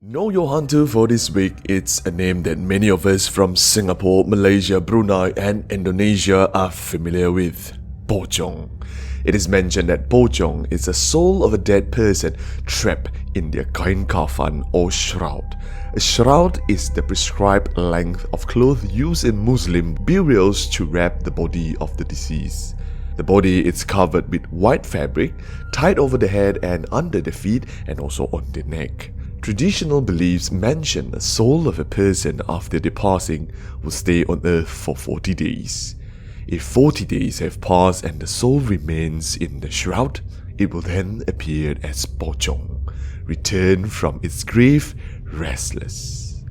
Know Your Hantu for this week. It's a name that many of us from Singapore, Malaysia, Brunei and Indonesia are familiar with. Pocong. It is mentioned that Pocong is the soul of a dead person trapped in their kain kafan or shroud. A shroud is the prescribed length of cloth used in Muslim burials to wrap the body of the deceased. The body is covered with white fabric, tied over the head and under the feet and also on the neck. Traditional beliefs mention the soul of a person after departing will stay on earth for 40 days. If 40 days have passed and the soul remains in the shroud, it will then appear as Pocong, return from its grave restless.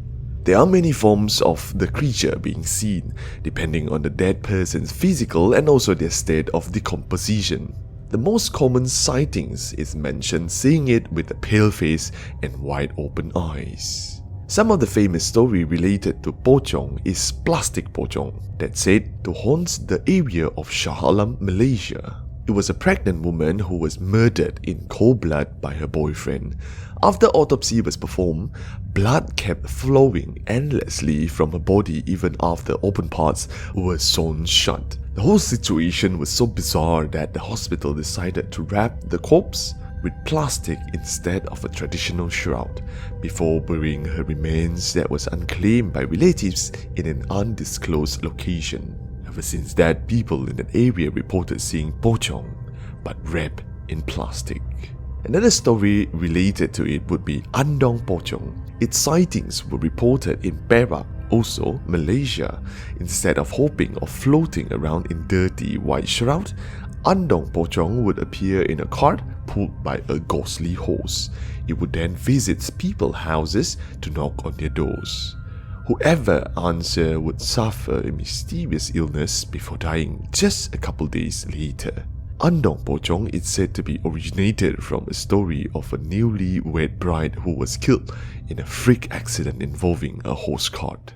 There are many forms of the creature being seen, depending on the dead person's physical and also their state of decomposition. The most common sightings is mentioned seeing it with a pale face and wide open eyes. Some of the famous story related to Pocong is Plastic Pocong, that said to haunt the area of Shah Alam, Malaysia. It was a pregnant woman who was murdered in cold blood by her boyfriend. After autopsy was performed, blood kept flowing endlessly from her body even after open parts were sewn shut. The whole situation was so bizarre that the hospital decided to wrap the corpse with plastic instead of a traditional shroud before burying her remains that was unclaimed by relatives in an undisclosed location. Ever since that, people in that area reported seeing Pocong, but wrapped in plastic. Another story related to it would be Andong Pocong. Its sightings were reported in Perak, also Malaysia. Instead of hopping or floating around in dirty white shroud, Andong Pocong would appear in a cart pulled by a ghostly horse. It would then visit people's houses to knock on their doors. Whoever answered would suffer a mysterious illness before dying just a couple days later. Andong Pocong is said to be originated from a story of a newly wed bride who was killed in a freak accident involving a horse cart.